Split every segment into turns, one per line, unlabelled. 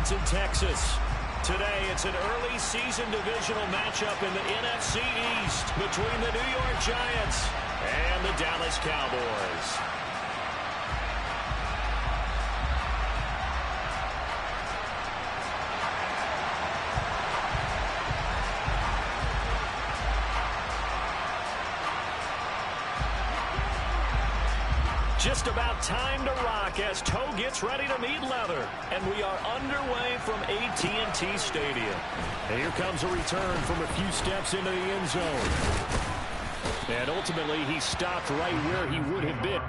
Giants in Texas. Today, it's an early season divisional matchup in the NFC East between the New York Giants and the Dallas Cowboys. Just about time to rock as Toe gets ready to meet leather. And we are underway from AT&T Stadium. And here comes a return from a few steps into the end zone. And ultimately, he stopped right where he would have been.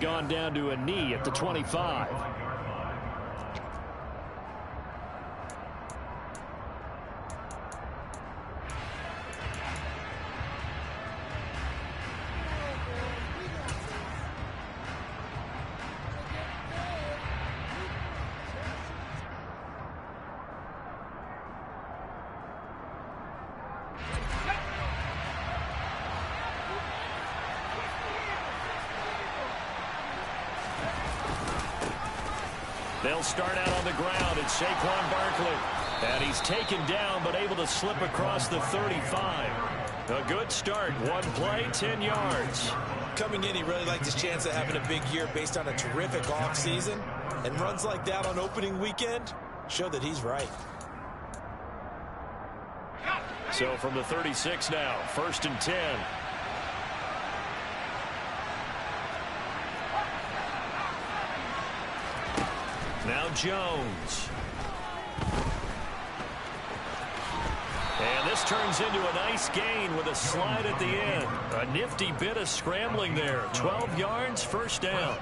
Gone down to a knee at the 25. They'll start out on the ground, it's Saquon Barkley. And he's taken down, but able to slip across the 35. A good start. One play, 10 yards.
Coming in, he really liked his chance of having a big year based on a terrific offseason. And runs like that on opening weekend show that he's right.
So from the 36 now, 1st and 10. Now Jones. And this turns into a nice gain with a slide at the end. A nifty bit of scrambling there. 12 yards, first down.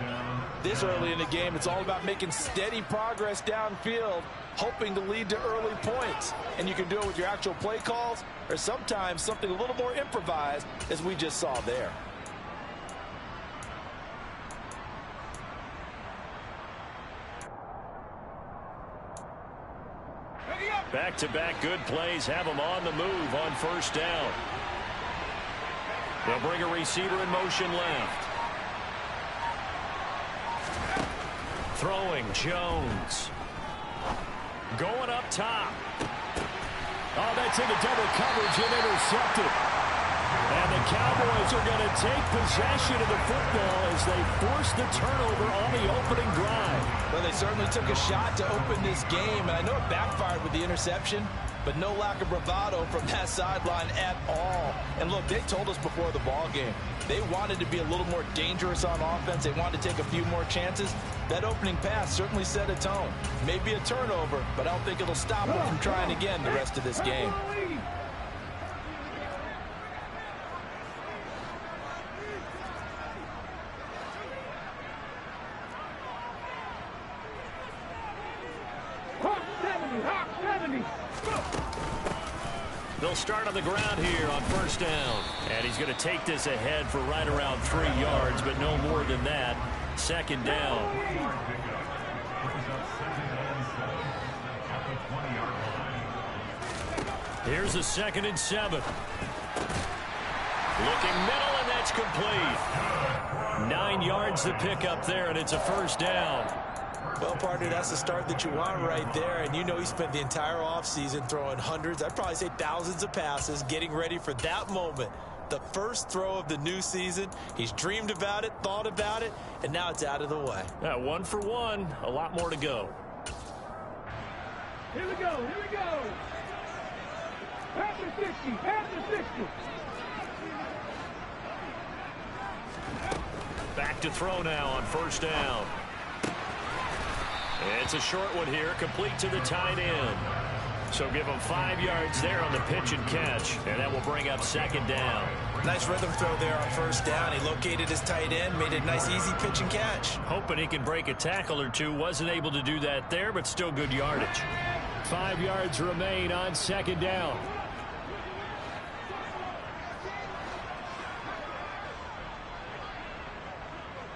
This early in the game, it's all about making steady progress downfield, hoping to lead to early points. And you can do it with your actual play calls or sometimes something a little more improvised, as we just saw there.
Back-to-back good plays have them on the move on first down. They'll bring a receiver in motion left. Throwing Jones. Going up top. Oh, that's into double coverage and intercepted. And the Cowboys are going to take possession of the football as they force the turnover on the opening drive.
Well, they certainly took a shot to open this game, and I know it backfired with the interception, but no lack of bravado from that sideline at all. And look, they told us before the ball game, they wanted to be a little more dangerous on offense. They wanted to take a few more chances. That opening pass certainly set a tone. Maybe a turnover, but I don't think it'll stop them from trying again the rest of this game.
They'll start on the ground here on first down. And he's going to take this ahead for right around 3 yards, but no more than that. Second down. Here's a 2nd and 7. Looking middle, and that's That's complete. 9 yards to pick up there, and it's a first down.
Well, partner, that's the start that you want right there. And you know he spent the entire offseason throwing hundreds, I'd probably say thousands of passes, getting ready for that moment. The first throw of the new season. He's dreamed about it, thought about it, and now it's out of the way.
1 for 1. A lot more to go.
Here we go, here we go. Pass the 60, pass the 60.
Back to throw now on first down. It's a short one here, complete to the tight end. So give him 5 yards there on the pitch and catch, and that will bring up second down.
Nice rhythm throw there on first down. He located his tight end, made it a nice, easy pitch and catch.
Hoping he can break a tackle or two. Wasn't able to do that there, but still good yardage. 5 yards remain on second down.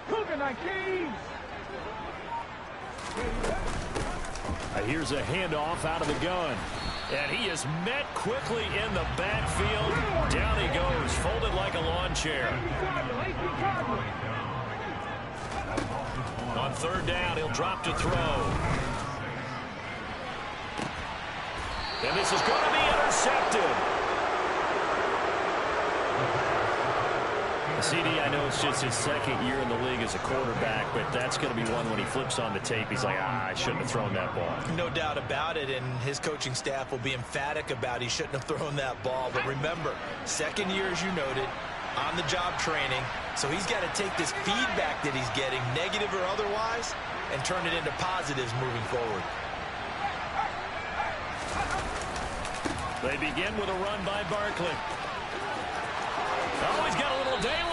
Cougar 19.
Here's a handoff out of the gun. And he is met quickly in the backfield. Down he goes, folded like a lawn chair. On third down, he'll drop to throw. And this is going to be intercepted. CD, I know it's just his second year in the league as a quarterback, but that's going to be one when he flips on the tape. He's like, I shouldn't have thrown that ball.
No doubt about it, and his coaching staff will be emphatic about he shouldn't have thrown that ball. But remember, second year, as you noted, on-the-job training, so he's got to take this feedback that he's getting, negative or otherwise, and turn it into positives moving forward.
They begin with a run by Barkley. Oh, he's got a little daylight.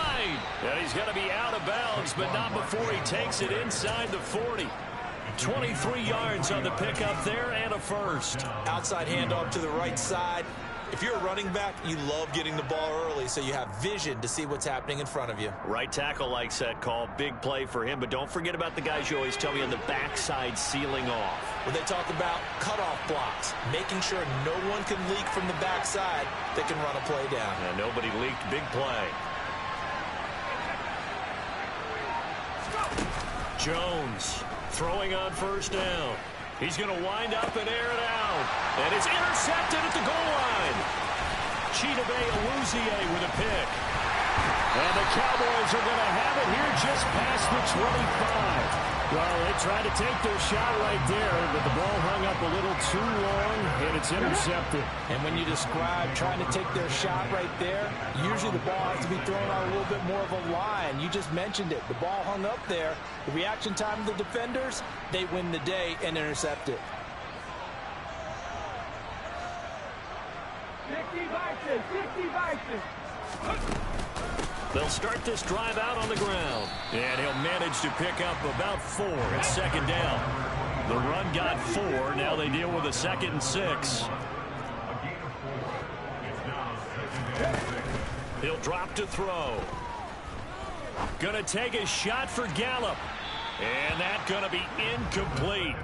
And he's going to be out of bounds, but not before he takes it inside the 40. 23 yards on the pickup there and a first.
Outside handoff to the right side. If you're a running back, you love getting the ball early so you have vision to see what's happening in front of you.
Right tackle likes that call. Big play for him, but don't forget about the guys you always tell me on the backside sealing off.
When they talk about cutoff blocks, making sure no one can leak from the backside that can run a play down.
And nobody leaked. Big play. Jones throwing on first down. He's going to wind up and air it out. And it's intercepted at the goal line. Chidobe Awuzie with a pick. And the Cowboys are going to have it here just past the 25. Well, they tried to take their shot right there, but the ball hung up a little too long, and it's intercepted.
And when you describe trying to take their shot right there, usually the ball has to be thrown on a little bit more of a line. You just mentioned it. The ball hung up there. The reaction time of the defenders, they win the day and intercept it.
60 Vikings, 60 Vikings.
They'll start this drive out on the ground. And he'll manage to pick up about 4 at second down. The run got 4. Now they deal with a 2nd and 6. He'll drop to throw. Gonna take a shot for Gallup. And that's gonna be incomplete.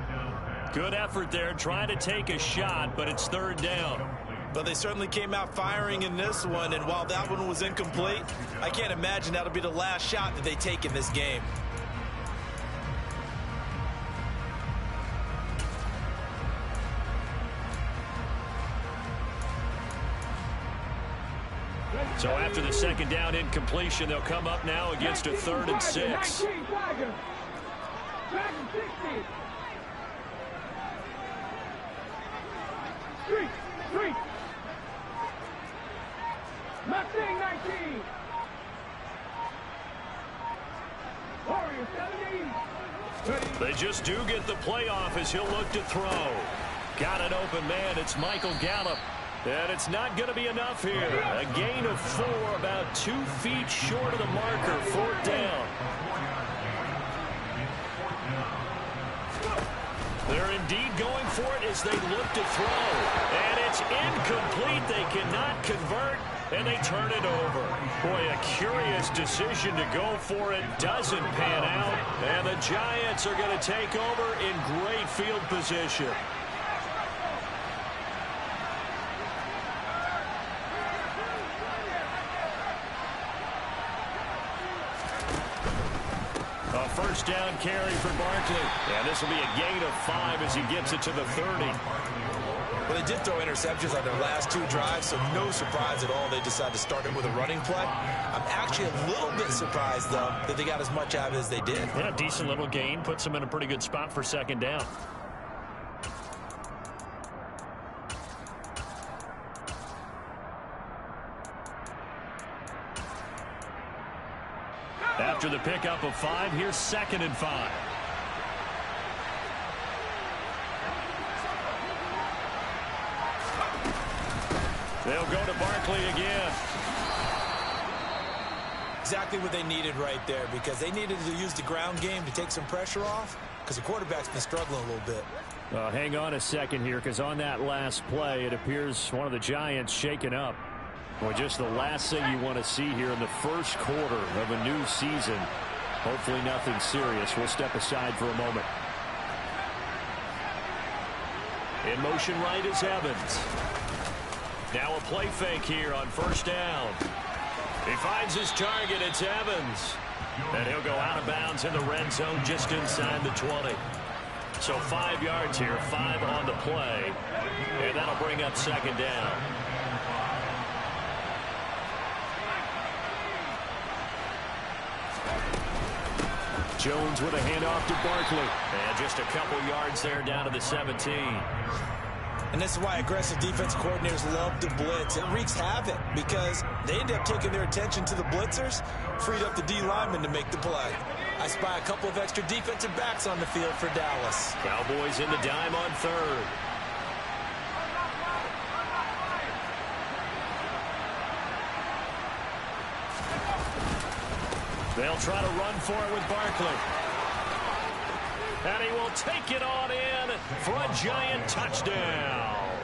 Good effort there trying to take a shot, but it's third down.
But they certainly came out firing in this one, and while that one was incomplete, I can't imagine that'll be the last shot that they take in this game.
So after the second down incompletion, they'll come up now against a 3rd and 6.
19 Tigers. Dragon 60. Street. Mustang 19. Warrior 70.
They just do get the playoff as he'll look to throw. Got an open man. It's Michael Gallup. And it's not going to be enough here. A gain of 4, about 2 feet short of the marker. 4th down. They're indeed going for it as they look to throw. And it's incomplete. They cannot convert, and they turn it over. Boy, a curious decision to go for it. Doesn't pan out. And the Giants are going to take over in great field position. first down carry for Barkley. And this will be a gain of 5 as he gets it to the 30.
Well, they did throw interceptions on their last 2 drives, so no surprise at all they decided to start it with a running play. I'm actually a little bit surprised, though, that they got as much out of it as they did.
Yeah, decent little gain. Puts them in a pretty good spot for second down. After the pickup of 5, here's 2nd and 5. They'll go to Barkley again.
Exactly what they needed right there, because they needed to use the ground game to take some pressure off, because the quarterback's been struggling a little bit.
Hang on a second here, because on that last play, it appears one of the Giants shaken up. Well, just the last thing you want to see here in the first quarter of a new season. Hopefully nothing serious. We'll step aside for a moment. In motion right is Evans. Now a play fake here on first down. He finds his target. It's Evans. And he'll go out of bounds in the red zone just inside the 20. So 5 yards here, 5 on the play. And that'll bring up second down. Jones with a handoff to Barkley. And just a couple yards there down to the 17.
And this is why aggressive defensive coordinators love to blitz. It wreaks havoc because they end up taking their attention to the blitzers, freed up the D lineman to make the play. I spy a couple of extra defensive backs on the field for Dallas.
Cowboys in the dime on 3rd. They'll try to run for it with Barkley. And he will take it on in for a Giant touchdown.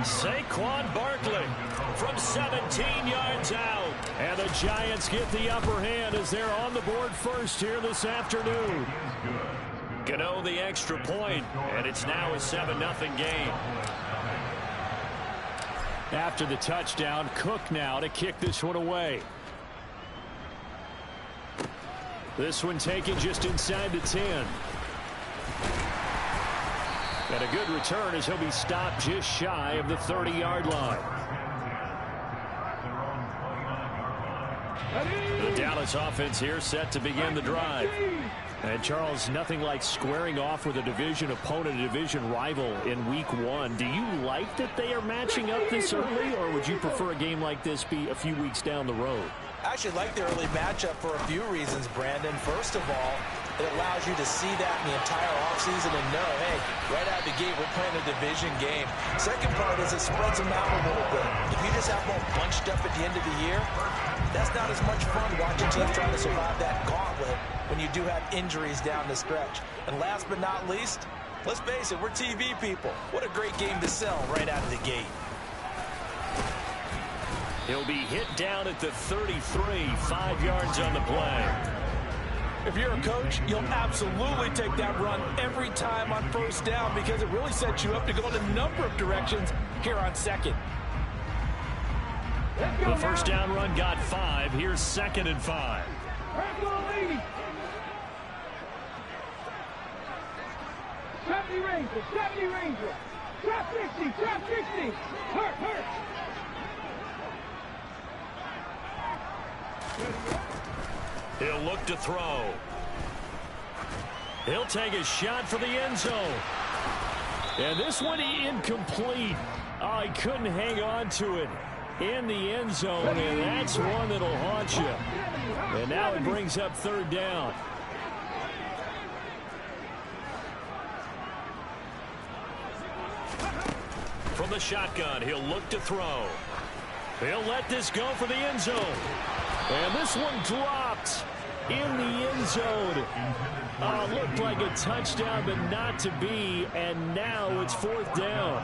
Saquon Barkley from 17 yards out. And the Giants get the upper hand as they're on the board first here this afternoon. Gano the extra point, and it's now a 7-0 game. After the touchdown, Cook now to kick this one away. This one taken just inside the 10. And a good return as he'll be stopped just shy of the 30-yard line. The Dallas offense here set to begin the drive. And Charles, nothing like squaring off with a division opponent, a division rival in week 1. Do you like that they are matching up this early, or would you prefer a game like this be a few weeks down the road?
I actually like the early matchup for a few reasons, Brandon. First of all, it allows you to see that in the entire offseason and know, hey, right out of the gate, we're playing a division game. Second part is it spreads them out a little bit. If you just have them all bunched up at the end of the year, that's not as much fun watching teams trying to survive that gauntlet when you do have injuries down the stretch. And last but not least, let's face it, we're TV people. What a great game to sell right out of the gate.
He'll be hit down at the 33, 5 yards on the play.
If you're a coach, you'll absolutely take that run every time on first down because it really sets you up to go in a number of directions here on second.
The first down run got 5. Here's 2nd and 5.
Trap the Ranger, trap the Ranger. Trap 50, trap 50. Hurt.
He'll look to throw. He'll take a shot for the end zone. And this one incomplete. Oh, he couldn't hang on to it in the end zone, and that's one that'll haunt you. And now it brings up 3rd down. From the shotgun, he'll look to throw. He'll let this go for the end zone. And this one dropped in the end zone. Looked like a touchdown, but not to be. And now it's 4th down.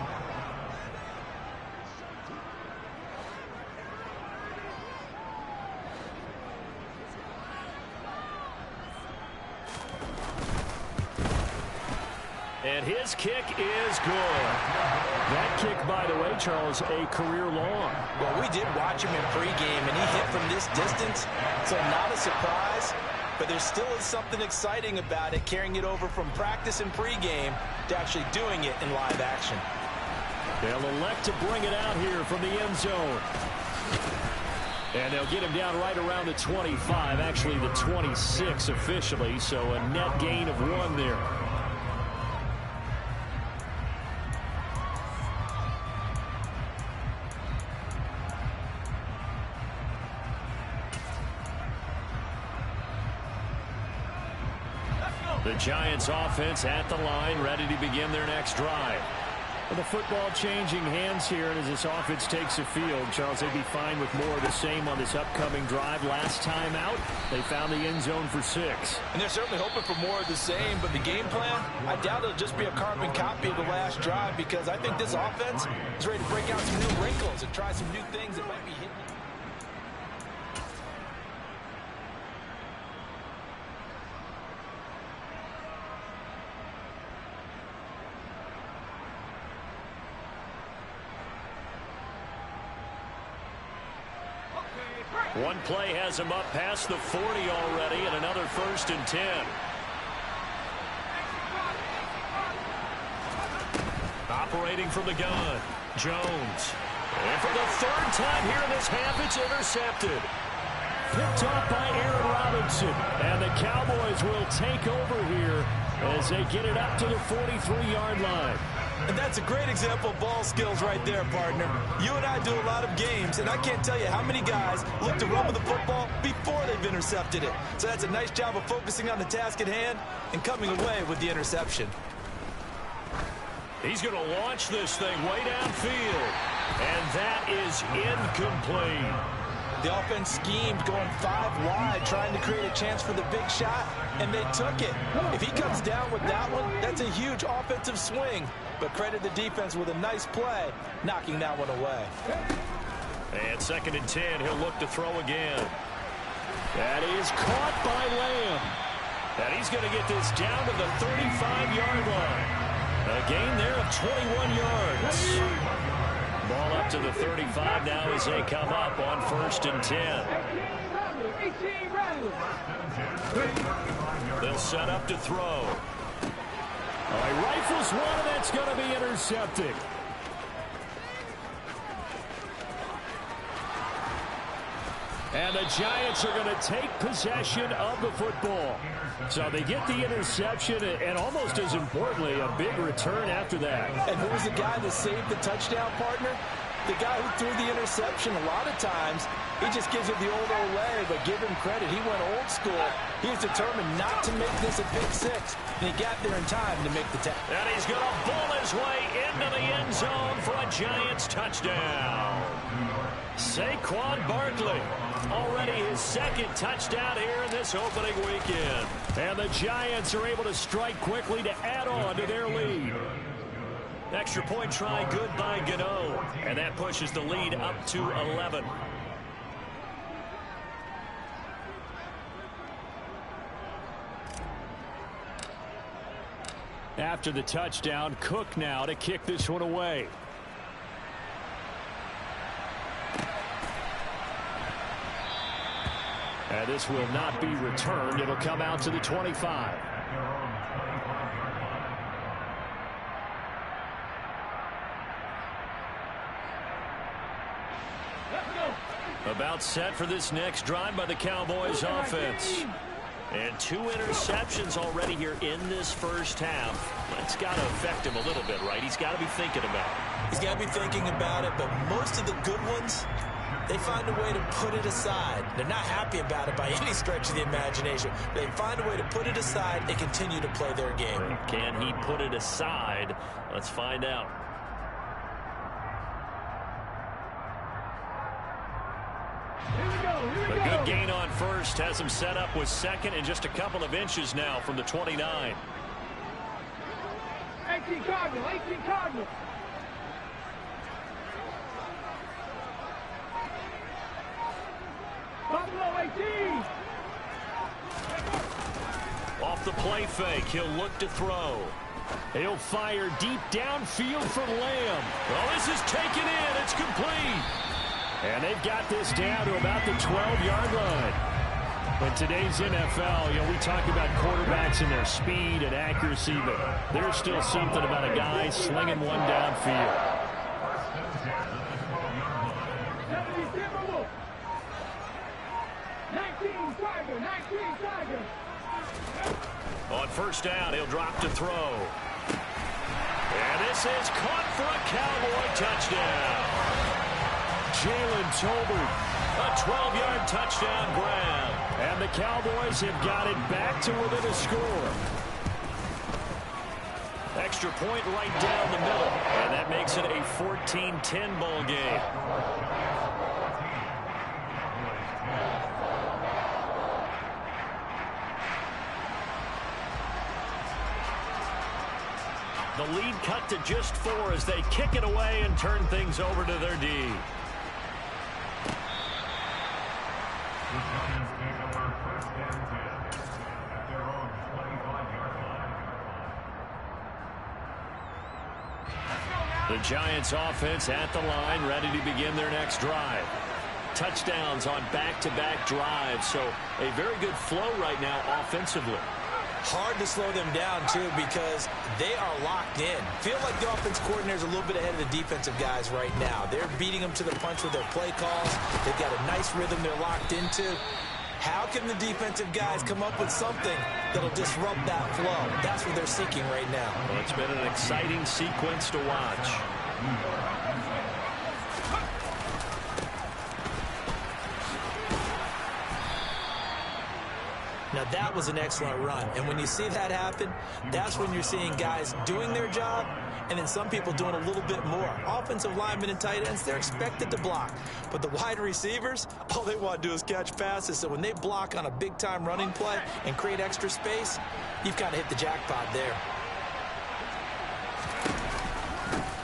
And his kick is good. That kick, by the way, Charles, a career long.
Well, we did watch him in pregame, and he hit from this distance, so not a surprise. but there still is something exciting about it, carrying it over from practice and pregame to actually doing it in live action.
They'll elect to bring it out here from the end zone. And they'll get him down right around the 25, actually the 26 officially, so a net gain of 1 there. The Giants offense at the line, ready to begin their next drive. Well, the football changing hands here, and as this offense takes the field, Charles, they'd be fine with more of the same on this upcoming drive. Last time out, they found the end zone for 6.
And they're certainly hoping for more of the same, but the game plan, I doubt it'll just be a carbon copy of the last drive, because I think this offense is ready to break out some new wrinkles and try some new things that might be hidden.
One play has him up past the 40 already, and another 1st and 10. Operating from the gun, Jones. And for the 3rd time here in this half, it's intercepted. Picked off by Aaron Robinson. And the Cowboys will take over here as they get it up to the 43-yard line.
And that's a great example of ball skills right there, partner. You and I do a lot of games, and I can't tell you how many guys look to run with the football before they've intercepted it. So that's a nice job of focusing on the task at hand and coming away with the interception.
He's going to launch this thing way downfield. And that is incomplete.
The offense schemed going 5 wide, trying to create a chance for the big shot, and they took it. If he comes down with that one, that's a huge offensive swing. But credit the defense with a nice play, knocking that one away.
And 2nd and 10, he'll look to throw again. That is caught by Lamb. And he's going to get this down to the 35-yard line. A gain there of 21 yards. Ball up to the 35 now as they come up on 1st and 10. They'll set up to throw. He rifles one, and that's going to be intercepted. And the Giants are going to take possession of the football. So they get the interception, and almost as importantly, a big return after that.
And who was the guy that saved the touchdown, partner? The guy who threw the interception. A lot of times, he just gives it the old Olay, but give him credit. He went old school. He was determined not to make this a pick 6, and he got there in time to make the tackle.
And he's going to bull his way into the end zone for a Giants touchdown. Saquon Barkley, already his 2nd touchdown here in this opening weekend. And the Giants are able to strike quickly to add on to their lead. Extra point try good by Gano. And that pushes the lead up to 11. After the touchdown, Cook now to kick this one away. And this will not be returned. It'll come out to the 25. About set for this next drive by the Cowboys offense. And 2 interceptions already here in this first half. That's got to affect him a little bit, right? He's got to be thinking about it.
He's got to be thinking about it, but most of the good ones, they find a way to put it aside. They're not happy about it by any stretch of the imagination. They find a way to put it aside and continue to play their game.
Can he put it aside? Let's find out. A good gain on 1st has him set up with 2nd and just a couple of inches now from the 29.
18 Cardinal, 18 Cardinal. Buffalo 18.
Off the play fake, he'll look to throw. He'll fire deep downfield for Lamb. Well, this is taken in. It's complete. And they've got this down to about the 12-yard line. In today's NFL, we talk about quarterbacks and their speed and accuracy, but there's still something about a guy slinging one downfield. On first down, he'll drop to throw. And this is caught for a Cowboy touchdown. Jalen Tolbert, a 12-yard touchdown grab. And the Cowboys have got it back to within a score. Extra point right down the middle. And that makes it a 14-10 ball game. The lead cut to just 4 as they kick it away and turn things over to their D. The Giants offense at the line, ready to begin their next drive. Touchdowns on back-to-back drives, so a very good flow right now offensively.
Hard to slow them down, too, because they are locked in. Feel like the offense coordinator is a little bit ahead of the defensive guys right now. They're beating them to the punch with their play calls. They've got a nice rhythm they're locked into. How can the defensive guys come up with something that'll disrupt that flow? That's what they're seeking right now.
Well, it's been an exciting sequence to watch.
Now, that was an excellent run. And when you see that happen, that's when you're seeing guys doing their job and then some people doing a little bit more. Offensive linemen and tight ends, they're expected to block. But the wide receivers, all they want to do is catch passes. So when they block on a big-time running play and create extra space, you've kind of hit the jackpot there.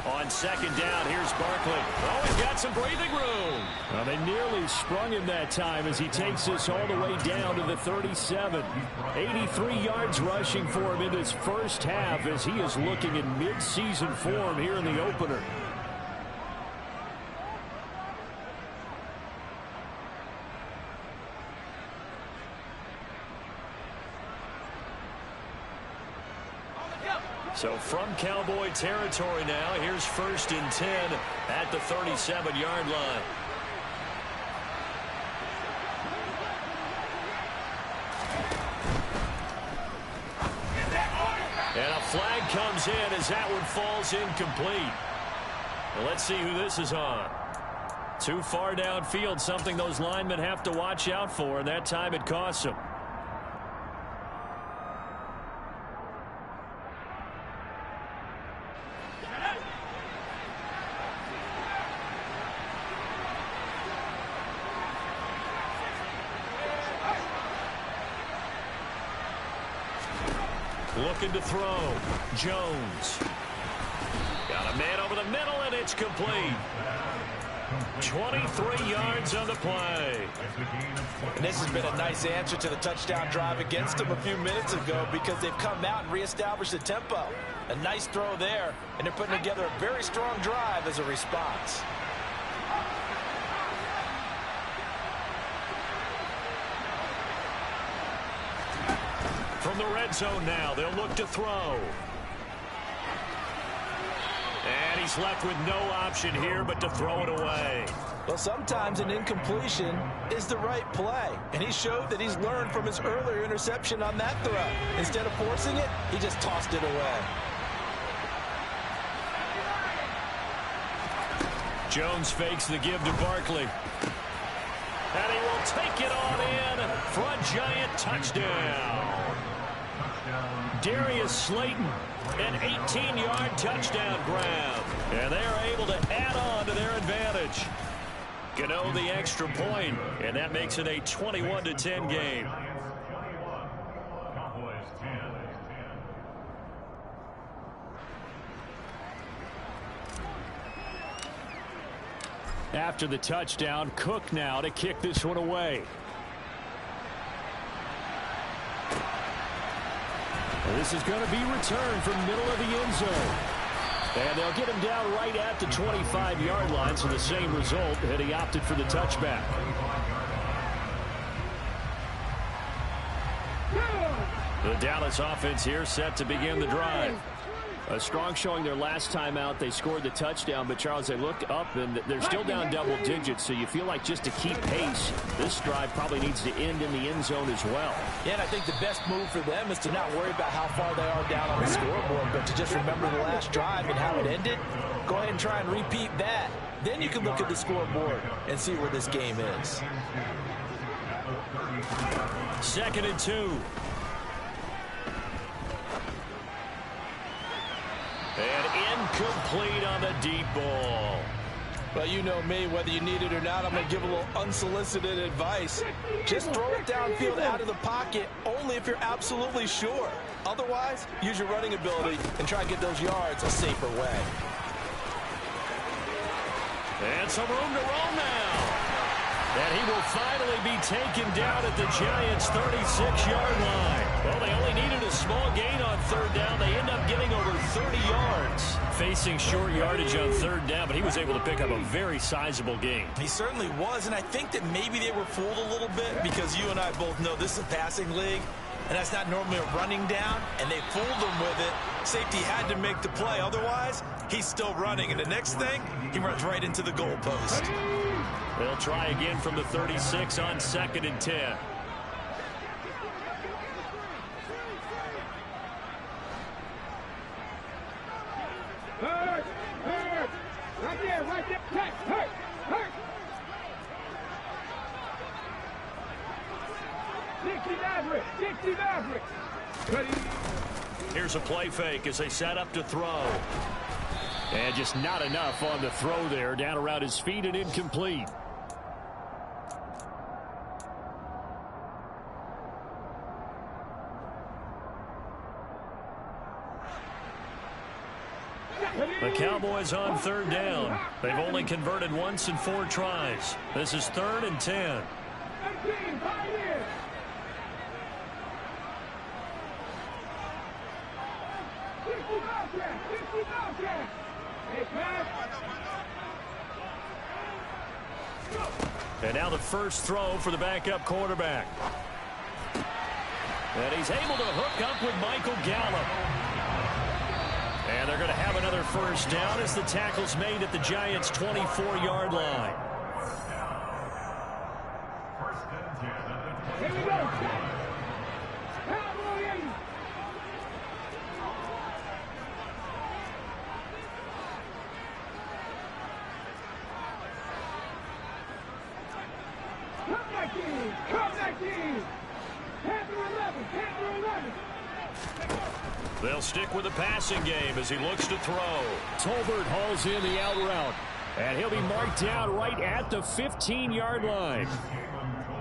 On second down, here's Barkley. Oh, he's got some breathing room. Well, they nearly sprung him that time as he takes this all the way down to the 37. 83 yards rushing for him in this first half as he is looking in mid-season form here in the opener. So from Cowboy territory now, here's 1st and 10 at the 37-yard line. And a flag comes in as that one falls incomplete. Well, let's see who this is on. Too far downfield, something those linemen have to watch out for, and that time it costs them. Looking to throw. Jones. Got a man over the middle, and it's complete. 23 yards on the play.
And this has been a nice answer to the touchdown drive against them a few minutes ago because they've come out and reestablished the tempo. A nice throw there, and they're putting together a very strong drive as a response.
From the red zone now, they'll look to throw. And he's left with no option here but to throw it away.
Well, sometimes an incompletion is the right play. And he showed that he's learned from his earlier interception on that throw. Instead of forcing it, he just tossed it away.
Jones fakes the give to Barkley. And he will take it on in for a Giant touchdown. Darius Slayton, an 18-yard touchdown grab. And they're able to add on to their advantage. Gano the extra point, and that makes it a 21-10 game. After the touchdown, Cook now to kick this one away. This is going to be returned from middle of the end zone. And they'll get him down right at the 25-yard line, so the same result, and he opted for the touchback. The Dallas offense here set to begin the drive.
A strong showing their last time out. They scored the touchdown, but Charles, they look up and they're still down double digits, so you feel like just to keep pace, this drive probably needs to end in the end zone as well.
Yeah, and I think the best move for them is to not worry about how far they are down on the scoreboard, but to just remember the last drive and how it ended. Go ahead and try and repeat that. Then you can look at the scoreboard and see where this game is.
2nd and 2. And incomplete on the deep ball.
Well, you know me, whether you need it or not, I'm going to give a little unsolicited advice. Just throw it downfield out of the pocket, only if you're absolutely sure. Otherwise, use your running ability and try and get those yards a safer way.
And some room to roll now. And he will finally be taken down at the Giants' 36-yard line. Well, they only needed a small gain on 3rd down. They end up getting over 30 yards. Facing short yardage on 3rd down, but he was able to pick up a very sizable gain.
He certainly was, and I think that maybe they were fooled a little bit because you and I both know this is a passing league, and that's not normally a running down, and they fooled him with it. Safety had to make the play. Otherwise, he's still running, and the next thing, he runs right into the goalpost.
They'll try again from the 36 on 2nd and 10.
Hurt! Hurt! Right there, right there. Hurt! Hurt! Hurt! 60 Maverick! 60 Maverick!
Here's a play fake as they set up to throw. And just not enough on the throw there. Down around his feet and incomplete. The Cowboys on 3rd down. They've only converted once in 4 tries. This is 3rd and 10.
19, Pioneer!
And now the first throw for the backup quarterback. And he's able to hook up with Michael Gallup. And they're going to have another first down as the tackle's made at the Giants' 24-yard line.
Here we go. Come back in. Panther 11. Panther 11.
They'll stick with the passing game as he looks to throw. Tolbert hauls in the out route. And he'll be marked down right at the 15-yard line.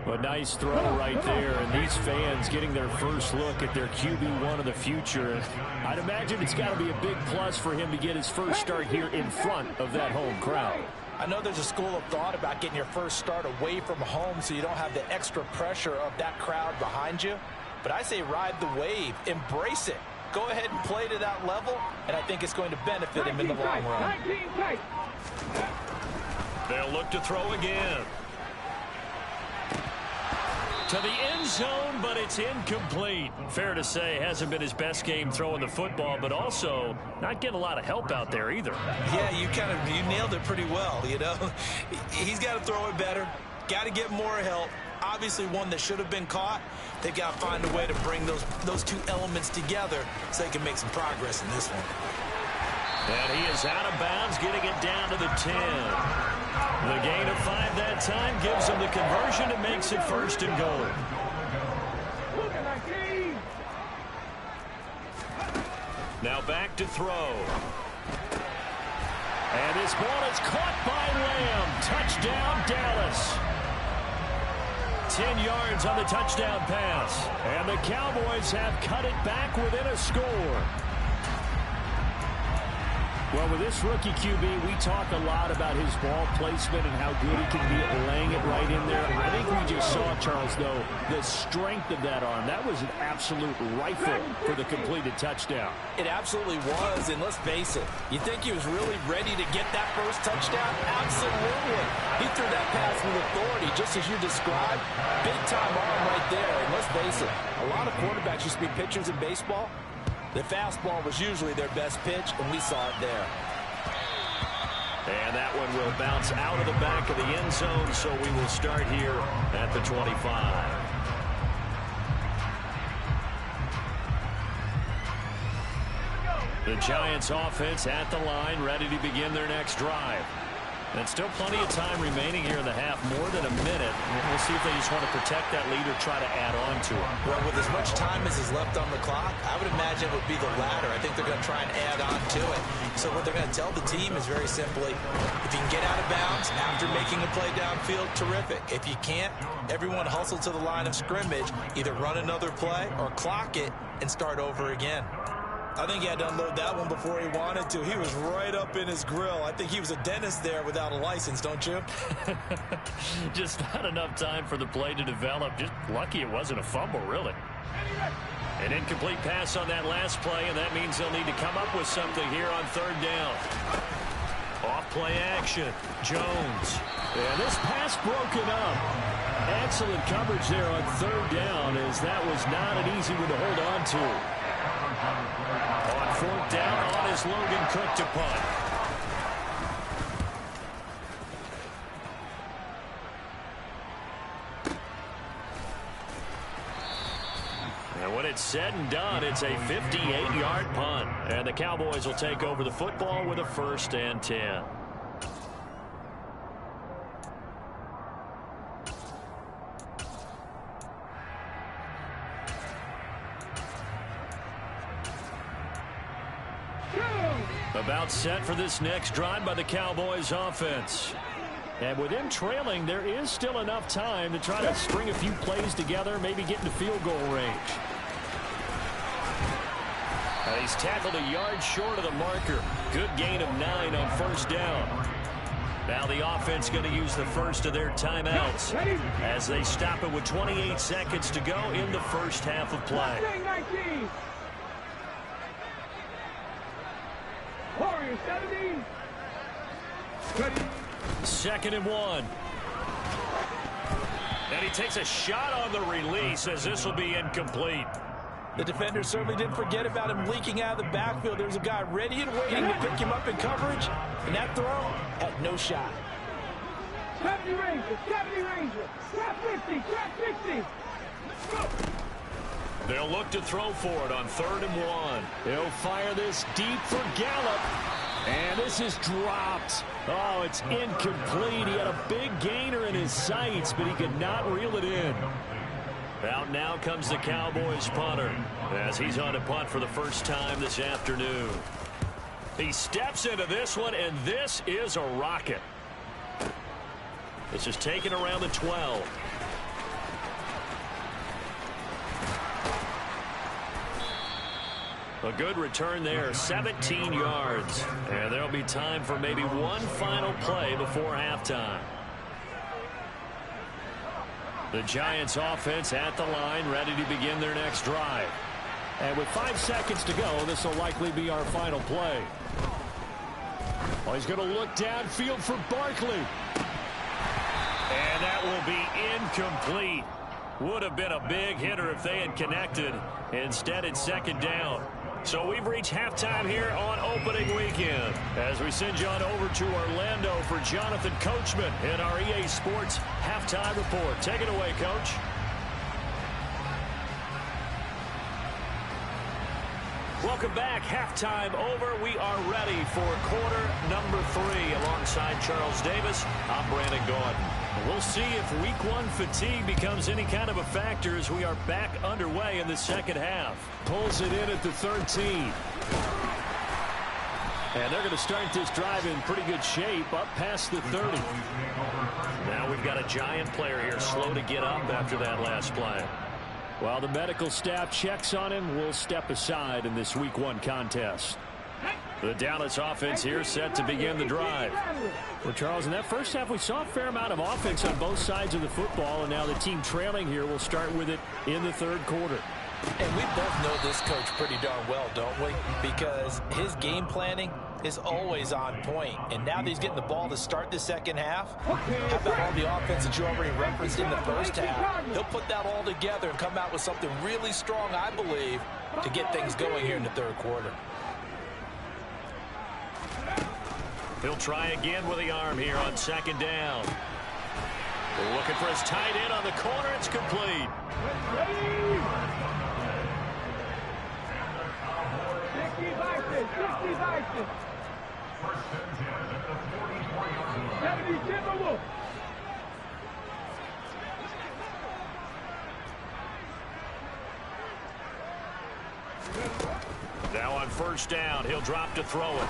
A nice throw right there, and these fans getting their first look at their QB1 of the future. I'd imagine it's got to be a big plus for him to get his first start here in front of that home crowd.
I know there's a school of thought about getting your first start away from home so you don't have the extra pressure of that crowd behind you. But I say ride the wave. Embrace it. Go ahead and play to that level, and I think it's going to benefit him in the long run.
They'll look to throw again. To the end zone, but it's incomplete. Fair to say, hasn't been his best game throwing the football, but also not getting a lot of help out there either.
Yeah, you nailed it pretty well, you know. He's got to throw it better. Got to get more help. Obviously one that should have been caught. They've got to find a way to bring those two elements together so they can make some progress in this one.
And he is out of bounds, getting it down to the 10. The gain of 5 that time gives him the conversion and makes it 1st and goal. Now back to throw. And this ball is caught by Lamb. Touchdown, Dallas. 10 yards on the touchdown pass. And the Cowboys have cut it back within a score.
Well, with this rookie QB, we talk a lot about his ball placement and how good he can be at laying it right in there. I think we just saw, Charles, though, the strength of that arm. That was an absolute rifle for the completed touchdown.
It absolutely was, and let's face it, you think he was really ready to get that first touchdown? Absolutely. He threw that pass with authority, just as you described. Big-time arm right there, and let's face it, a lot of quarterbacks used to be pitchers in baseball. The fastball was usually their best pitch, and we saw it there.
And that one will bounce out of the back of the end zone, so we will start here at the 25. The Giants offense at the line, ready to begin their next drive. And still plenty of time remaining here in the half, more than a minute. We'll see if they just want to protect that lead or try to add on to it.
Well, with as much time as is left on the clock, I would imagine it would be the latter. I think they're going to try and add on to it. So what they're going to tell the team is very simply, if you can get out of bounds after making a play downfield, terrific. If you can't, everyone hustle to the line of scrimmage, either run another play or clock it and start over again. I think he had to unload that one before he wanted to. He was right up in his grill. I think he was a dentist there without a license, don't you?
Just not enough time for the play to develop. Just lucky it wasn't a fumble, really. An incomplete pass on that last play, and that means they'll need to come up with something here on third down. Off play action. Jones.
And this pass broken up. Excellent coverage there on third down, as that was not an easy one to hold on to.
On fourth down, on is Logan Cook to punt. And when it's said and done, it's a 58-yard punt. And the Cowboys will take over the football with a 1st and 10. About set for this next drive by the Cowboys offense.
And with them trailing, there is still enough time to try to string a few plays together, maybe get into field goal range.
He's tackled a yard short of the marker. Good gain of 9 on first down. Now the offense going to use the first of their timeouts as they stop it with 28 seconds to go in the first half of play.
19. Warriors 17.
2nd and 1. And he takes a shot on the release as this will be incomplete.
The defender certainly didn't forget about him leaking out of the backfield. There's a guy ready and waiting to pick him up in coverage, and that throw had no shot.
70 Ranger, 70 Ranger, trap 50, trap 60. Go.
They'll look to throw for it on 3rd and 1.
He'll fire this deep for Gallup. And this is dropped. Oh, it's incomplete. He had a big gainer in his sights, but he could not reel it in.
Out now comes the Cowboys punter as he's on a punt for the first time this afternoon. He steps into this one, and this is a rocket. This is taken around the 12. A good return there, 17 yards. And there'll be time for maybe one final play before halftime. The Giants offense at the line, ready to begin their next drive.
And with 5 seconds to go, this will likely be our final play. Oh, he's going to look downfield for Barkley.
And that will be incomplete. Would have been a big hitter if they had connected. Instead, it's 2nd down. So we've reached halftime here on opening weekend as we send you on over to Orlando for Jonathan Coachman in our EA Sports Halftime Report. Take it away, Coach. Welcome back. Halftime over. We are ready for quarter number 3. Alongside Charles Davis, I'm Brandon Gordon. We'll see if week 1 fatigue becomes any kind of a factor as we are back underway in the second half.
Pulls it in at the 13. And they're going to start this drive in pretty good shape up past the 30.
Now we've got a Giant player here slow to get up after that last play.
While the medical staff checks on him, we'll step aside in this week 1 contest.
Hey.
The Dallas offense here set to begin the drive.
Well, Charles, in that first half, we saw a fair amount of offense on both sides of the football, and now the team trailing here will start with it in the third quarter.
And we both know this coach pretty darn well, don't we? Because his game planning is always on point. And now that he's getting the ball to start the second half, how about all the offense that you already referenced in the first half? He'll put that all together and come out with something really strong, I believe, to get things going here in the third quarter.
He'll try again with the arm here on second down. Looking for his tight end on the corner. It's complete.
70
Now on first down, he'll drop to throw it.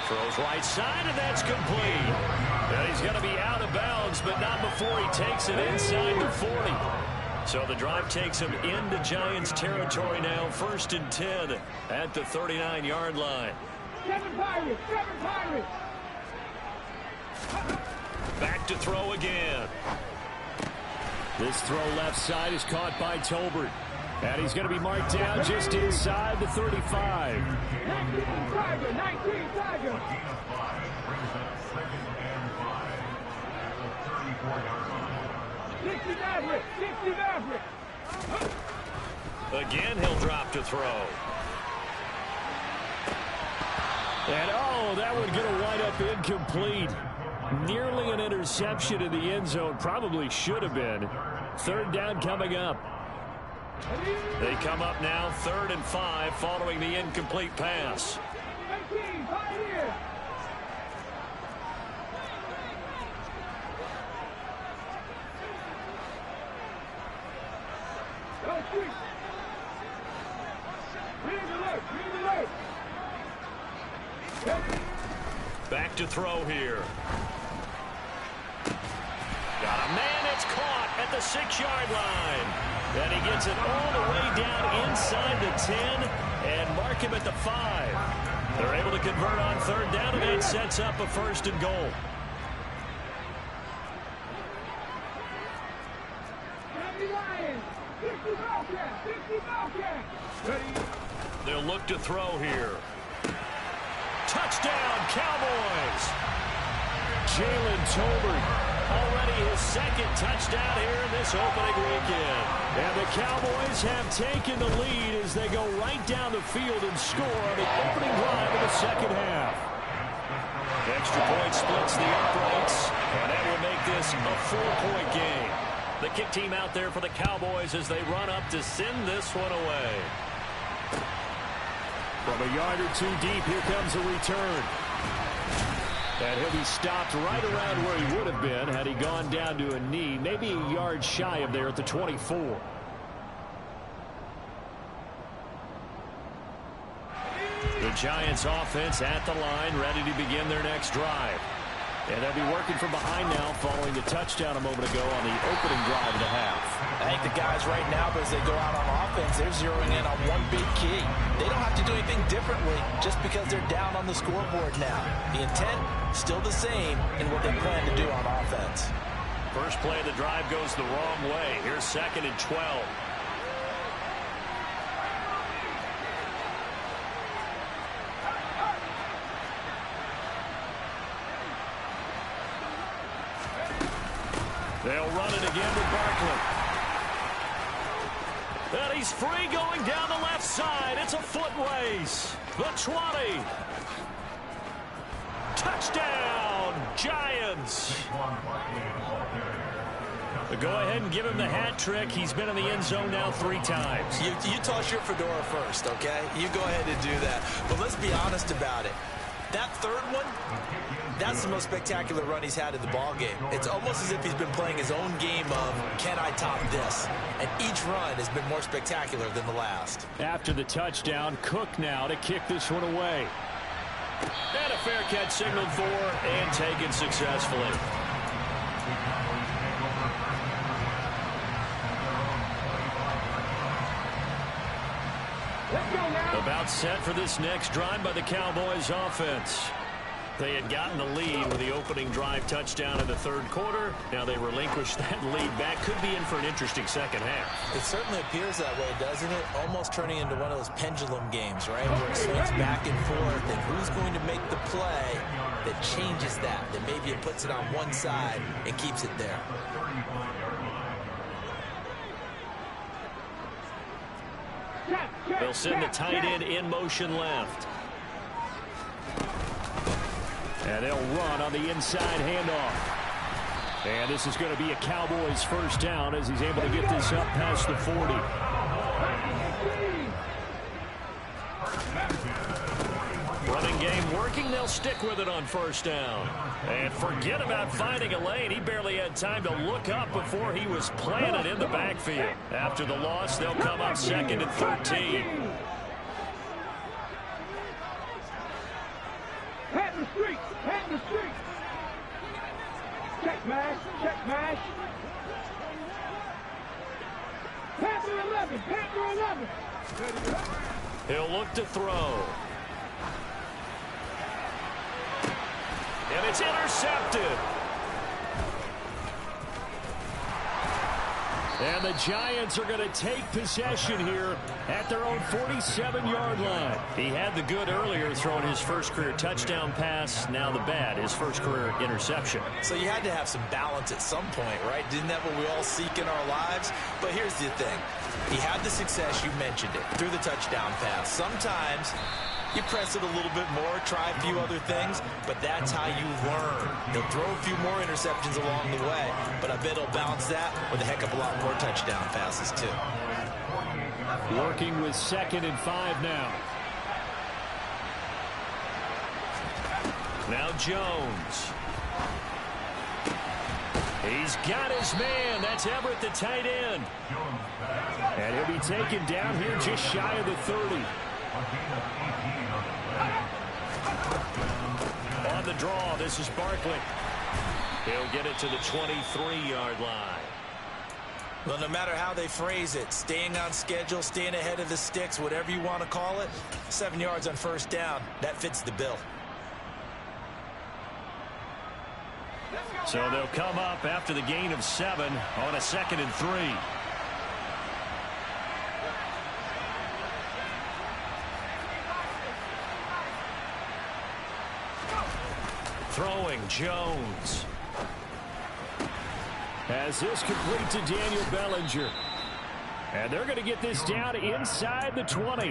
Throws right side, and that's complete. And he's going to be out of bounds, but not before he takes it inside the 40. So the drive takes him into Giants territory now, 1st and 10 at the 39-yard line.
7 Pirates, 7 Pirates.
Back to throw again.
This throw left side is caught by Tolbert. And he's going to be marked down just inside the 35.
19 Tiger, 19 Tiger. Maverick, 60 Maverick.
Again, he'll drop to throw.
And, oh, that one going to wind up incomplete. Nearly an interception in the end zone. Probably should have been. Third down coming up.
They come up now 3rd and 5 following the incomplete pass.
19, Pioneer.
Back to throw here. Got a man, it's caught at the 6-yard line. And he gets it all the way down inside the 10 and mark him at the 5. They're able to convert on third down, and that sets up a 1st and goal. They'll look to throw here. Touchdown, Cowboys!
Jalen Tolbert,
already his 2nd touchdown here in this opening weekend.
And the Cowboys have taken the lead as they go right down the field and score on the opening drive of the second half.
Extra point splits the uprights, and that will make this a 4-point game. The kick team out there for the Cowboys as they run up to send this one away.
From a yard or two deep, here comes a return. And he'll be stopped right around where he would have been had he gone down to a knee, maybe a yard shy of there at the 24.
The Giants offense at the line, ready to begin their next drive. And they'll be working from behind now following the touchdown a moment ago on the opening drive of the half.
I think the guys right now, as they go out on offense, they're zeroing in on one big key. They don't have to do anything differently just because they're down on the scoreboard now. The intent, still the same in what they plan to do on offense.
First play of the drive goes the wrong way. Here's 2nd and 12. They'll run it again with Barkley. And he's free going down the left side. It's a foot race. The 20. Touchdown, Giants. Go ahead and give him the hat trick. He's been in the end zone now 3 times.
You toss your fedora first, okay? You go ahead and do that. But let's be honest about it. That third one, that's the most spectacular run he's had in the ballgame. It's almost as if he's been playing his own game of, can I top this? And each run has been more spectacular than the last.
After the touchdown, Cook now to kick this one away.
And a fair catch signaled for and taken successfully.
Let's go now.
About set for this next drive by the Cowboys offense. They had gotten the lead with the opening drive touchdown in the third quarter. Now they relinquish that lead back. Could be in for an interesting second half.
It certainly appears that way, doesn't it? Almost turning into one of those pendulum games, right? Where it swings back and forth, and who's going to make the play that changes that? That maybe it puts it on one side and keeps it there.
They'll send the tight end in motion left. And they'll run on the inside handoff. And this is going to be a Cowboys first down as he's able to get this up past the 40. Running game working. They'll stick with it on first down. And forget about finding a lane. He barely had time to look up before he was planted in the backfield. After the loss, they'll come up 2nd and 13.
Pat the street. Pat the street. Check mash. Check mash. Panther 11. Panther 11.
He'll look to throw. And it's intercepted. And the Giants are going to take possession here at their own 47-yard line. He had the good earlier, throwing his first career touchdown pass. Now the bad, his first career interception.
So you had to have some balance at some point, right? Didn't that what we all seek in our lives? But here's the thing. He had the success, you mentioned it, through the touchdown pass. Sometimes you press it a little bit more, try a few other things, but that's how you learn. He'll throw a few more interceptions along the way, but I bet he'll balance that with a heck of a lot more touchdown passes, too.
Working with 2nd and 5 now. Now Jones. He's got his man. That's Everett, the tight end. And he'll be taken down here just shy of the 30. On the draw, this is Barkley. He'll get it to the 23-yard line.
Well, no matter how they phrase it, staying on schedule, staying ahead of the sticks, whatever you want to call it, 7 yards on first down, that fits the bill.
So they'll come up after the gain of 7 on a 2nd and 3. Throwing Jones. As this complete to Daniel Bellinger. And they're going to get this down inside the 20.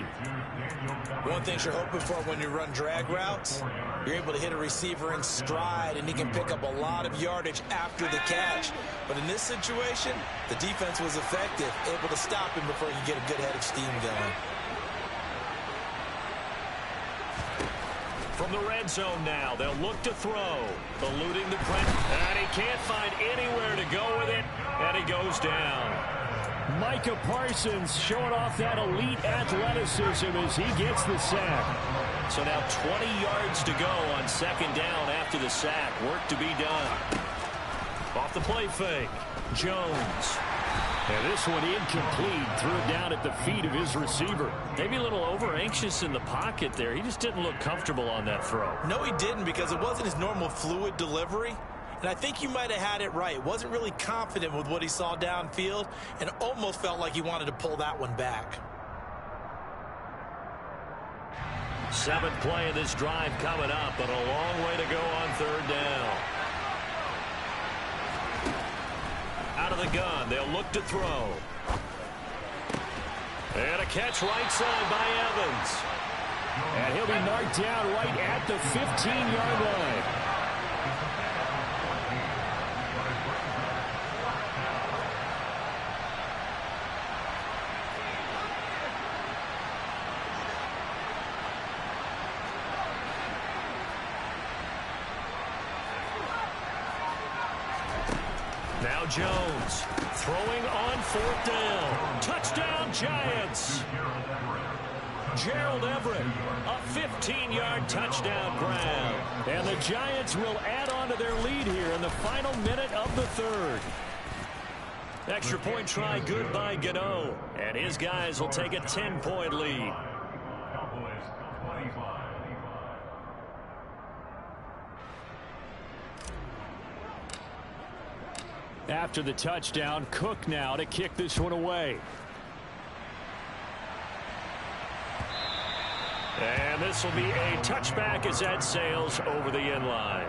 One thing you're hoping for when you run drag routes, you're able to hit a receiver in stride, and he can pick up a lot of yardage after the catch. But in this situation, the defense was effective, able to stop him before he could get a good head of steam going.
From the red zone now, they'll look to throw. Eluding the pressure. And he can't find anywhere to go with it. And he goes down. Micah Parsons showing off that elite athleticism as he gets the sack. So now 20 yards to go on 2nd down after the sack. Work to be done. Off the play fake. Jones. And this one incomplete. Threw it down at the feet of his receiver. Maybe a little over-anxious in the pocket there. He just didn't look comfortable on that throw.
No, he didn't, because it wasn't his normal fluid delivery. And I think you might have had it right. Wasn't really confident with what he saw downfield and almost felt like he wanted to pull that one back.
7th play of this drive coming up, but a long way to go on 3rd down. Out of the gun, they'll look to throw. And a catch right side by Evans. And he'll be marked down right at the 15-yard line. Now Jones throwing on 4th down. Touchdown Giants. Gerald Everett, a 15-yard touchdown grab. And the Giants will add on to their lead here in the final minute of the 3rd. Extra point try good by Gano. And his guys will take a 10-point lead. After the touchdown, Cook now to kick this one away. And this will be a touchback as that sails over the end line.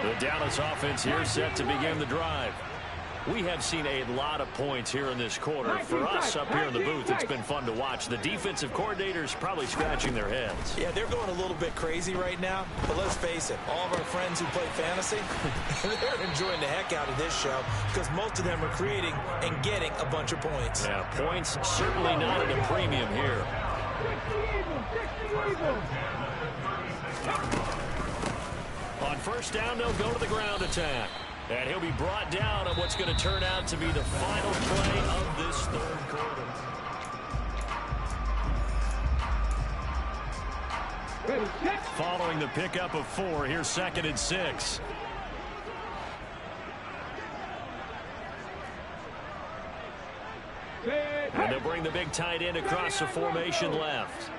The Dallas offense here set to begin the drive. We have seen a lot of points here in this quarter. For us up here in the booth, it's been fun to watch. The defensive coordinators probably scratching their heads.
Yeah, they're going a little bit crazy right now. But let's face it, all of our friends who play fantasy, they're enjoying the heck out of this show because most of them are creating and getting a bunch of points.
Yeah, points certainly not at a premium here.
60 Eagles.
On first down, they'll go to the ground attack. And he'll be brought down on what's going to turn out to be the final play of this third quarter.
Ready, set.
Following the pickup of 4, here's 2nd and 6. And they'll bring the big tight end across the formation left.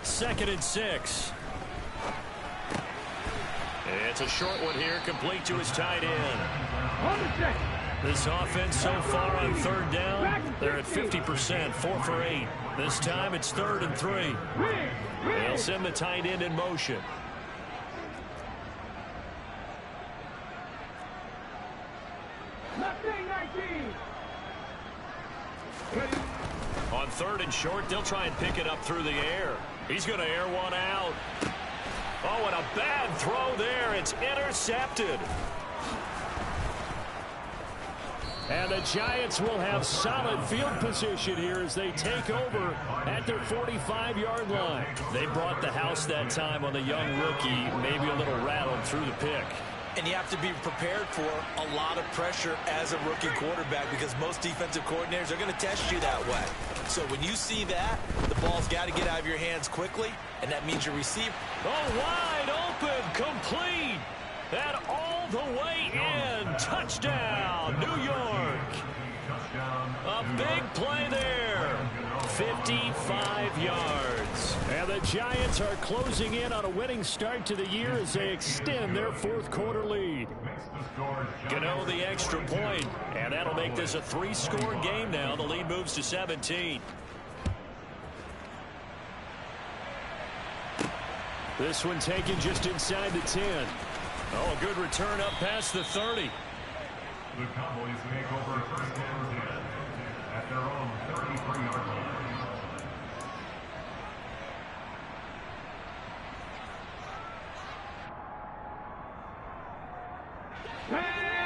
2nd and 6. It's a short one here, complete to his tight end. This offense so far on third down, they're at 50%, 4 for 8. This time it's 3rd and 3. They'll send the tight end in motion. On 3rd and short, they'll try and pick it up through the air. He's going to air one out. Oh, and a bad throw there. It's intercepted. And the Giants will have solid field position here as they take over at their 45-yard line. They brought the house that time on the young rookie, maybe a little rattled through the pick.
And you have to be prepared for a lot of pressure as a rookie quarterback because most defensive coordinators are going to test you that way. So when you see that, the ball's got to get out of your hands quickly, and that means your receiver.
Oh, wide open, complete, and all the way in. Touchdown, New York. A big play there. 55 yards. And the Giants are closing in on a winning start to the year as they extend their 4th quarter lead. Gano the extra point, and that'll make this a 3-score game now. The lead moves to 17. This one taken just inside the 10. Oh, a good return up past the 30.
The Cowboys take over 1st and 10 at their own 33-yard line.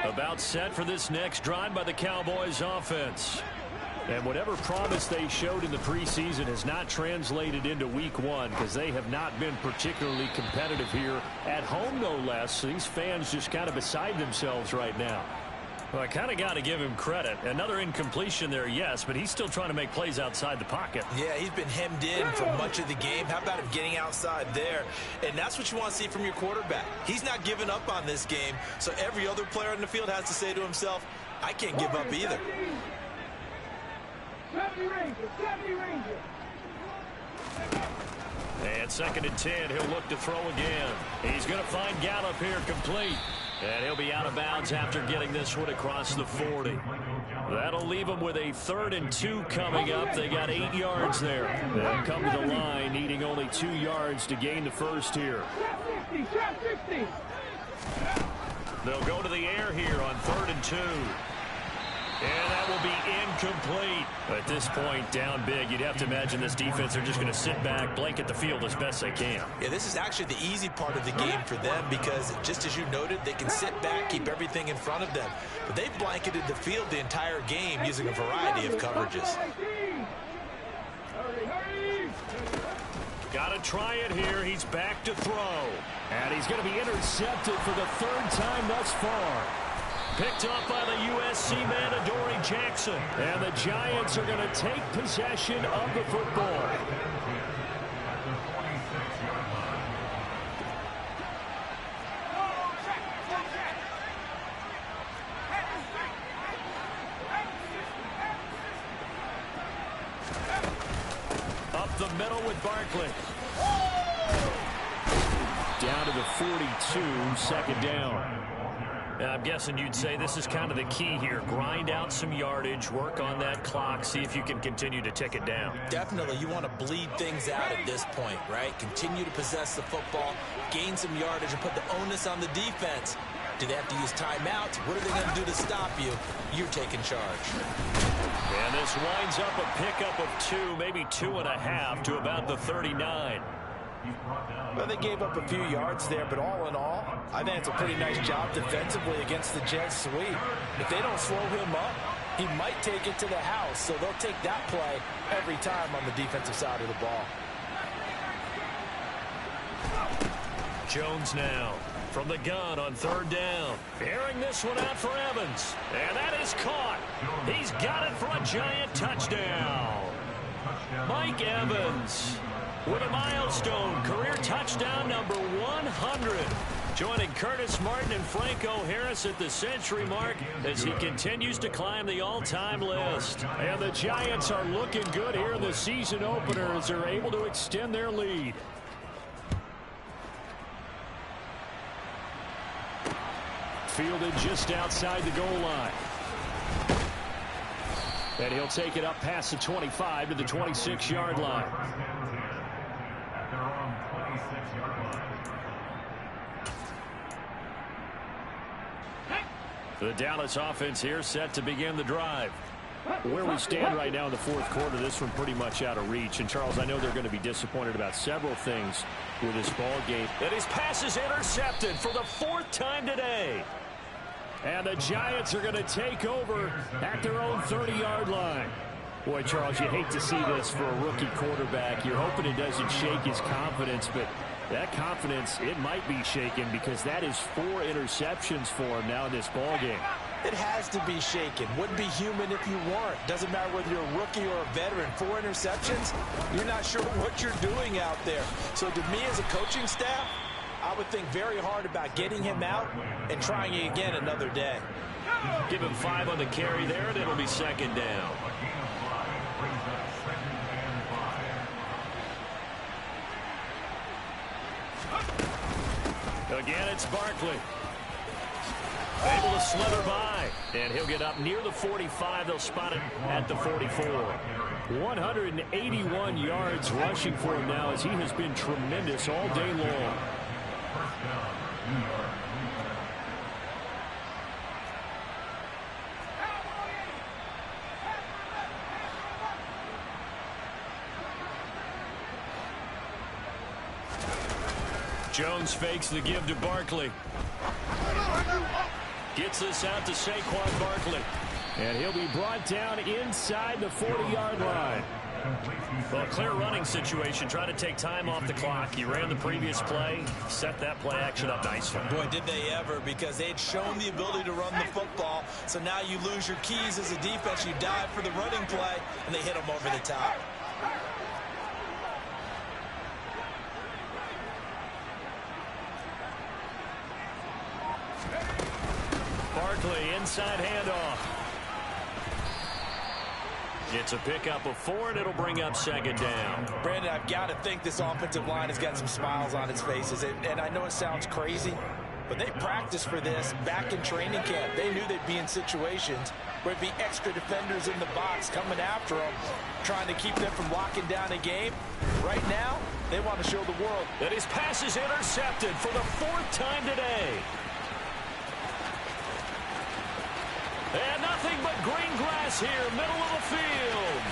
About set for this next drive by the Cowboys offense. And whatever promise they showed in the preseason has not translated into week 1 because they have not been particularly competitive here at home, no less. These fans just kind of beside themselves right now. Well, I kind of got to give him credit. Another incompletion there, yes, but he's still trying to make plays outside the pocket.
Yeah, he's been hemmed in for much of the game. How about him getting outside there? And that's what you want to see from your quarterback. He's not giving up on this game, so every other player on the field has to say to himself, I can't give up either.
70 Rangers, 70 Rangers.
And 2nd and 10, he'll look to throw again. He's going to find Gallup here complete. And he'll be out of bounds after getting this one across the 40. That'll leave them with a 3rd and 2 coming up. They got 8 yards there. They'll come to the line, needing only 2 yards to gain the first here.
Trap 60.
They'll go to the air here on 3rd and 2. And that will be incomplete. At this point, down big, you'd have to imagine this defense are just going to sit back, blanket the field as best they can.
Yeah, this is actually the easy part of the game for them because, just as you noted, they can sit back, keep everything in front of them. But they've blanketed the field the entire game using a variety of coverages.
Got to try it here. He's back to throw. And he's going to be intercepted for the 3rd time thus far. Picked up by the USC man, Adoree Jackson. And the Giants are going to take possession of the football. middle with Barkley.
Down to the 42, second down.
I'm guessing you'd say this is kind of the key here. Grind out some yardage, work on that clock, see if you can continue to tick it down.
Definitely, you want to bleed things out at this point, right? Continue to possess the football, gain some yardage, and put the onus on the defense. Do they have to use timeouts? What are they going to do to stop you? You're taking charge.
And this winds up a pickup of 2, maybe 2.5 to about the 39.
Well, they gave up a few yards there, but all in all, I think it's a pretty nice job defensively against the jet sweep. If they don't slow him up, he might take it to the house, so they'll take that play every time on the defensive side of the ball.
Jones now from the gun on third down. Airing this one out for Evans. And that is caught. He's got it for a giant touchdown. Mike Evans with a milestone career touchdown number 100. Joining Curtis Martin and Franco Harris at the century mark as he continues to climb the all-time list.
And the Giants are looking good here in the season opener as they're able to extend their lead. Fielded just outside the goal line. And he'll take it up past the 25 to the 26-yard line. The Dallas offense here set to begin the drive. Where we stand right now in the fourth quarter, this one pretty much out of reach. And, Charles, I know they're going to be disappointed about several things with this ball game.
And his pass is intercepted for the 4th time today.
And the Giants are going to take over at their own 30-yard line. Boy, Charles, you hate to see this for a rookie quarterback. You're hoping it doesn't shake his confidence, but that confidence, it might be shaken because that is 4 interceptions for him now in this ball game.
It has to be shaken. Wouldn't be human if you weren't. Doesn't matter whether you're a rookie or a veteran. 4 interceptions, you're not sure what you're doing out there. So to me as a coaching staff, I would think very hard about getting him out and trying it again another day.
Give him 5 on the carry there, and it'll be second down. Again, it's Barkley. Able to slither by, and he'll get up near the 45. They'll spot it at the 44.
181 yards rushing for him now as he has been tremendous all day long.
Jones fakes the give to Barkley. Gets this out to Saquon Barkley.
And he'll be brought down inside the 40-yard line.
Well, a clear running situation. Try to take time off the clock. You ran the previous play, set that play action up nicely.
Boy, did they ever, because they'd shown the ability to run the football. So now you lose your keys as a defense. You dive for the running play, and they hit them over the top.
Barkley, inside handoff. It's a pickup of 4, and it'll bring up second down.
Brandon, I've got to think this offensive line has got some smiles on its faces. And I know it sounds crazy, but they practiced for this back in training camp. They knew they'd be in situations where it'd be extra defenders in the box coming after them, trying to keep them from locking down a game. Right now, they want to show the world
that his pass is intercepted for the 4th time today. And nothing but green grass here, middle of the field.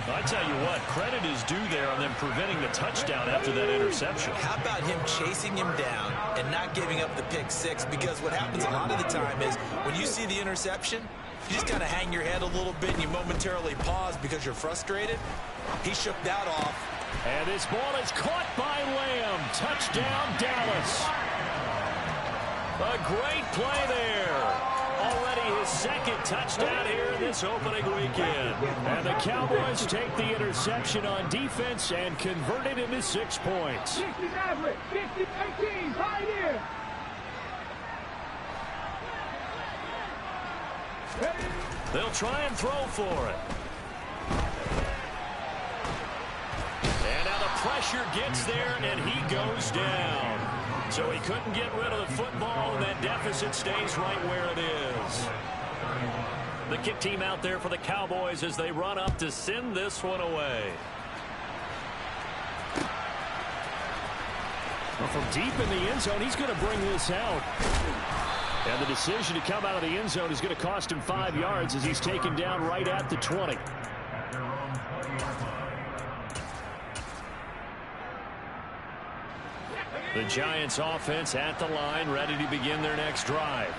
I tell you what, credit is due there on them preventing the touchdown after that interception.
How about him chasing him down and not giving up the pick 6? Because what happens a lot of the time is when you see the interception, you just kind of hang your head a little bit and you momentarily pause because you're frustrated. He shook that off.
And this ball is caught by Lamb. Touchdown, Dallas.
A great play there. Already his 2nd touchdown here in this opening weekend.
And the Cowboys take the interception on defense and convert it into 6 points.
60 average, 50-18, Pioneer.
They'll try and throw for it. pressure gets there, and he goes down. So he couldn't get rid of the football, and that deficit stays right where it is. The kick team out there for the Cowboys as they run up to send this one away.
Well, from deep in the end zone, he's going to bring this out. And the decision to come out of the end zone is going to cost him 5 yards as he's taken down right at the 20.
The Giants offense at the line, ready to begin their next drive.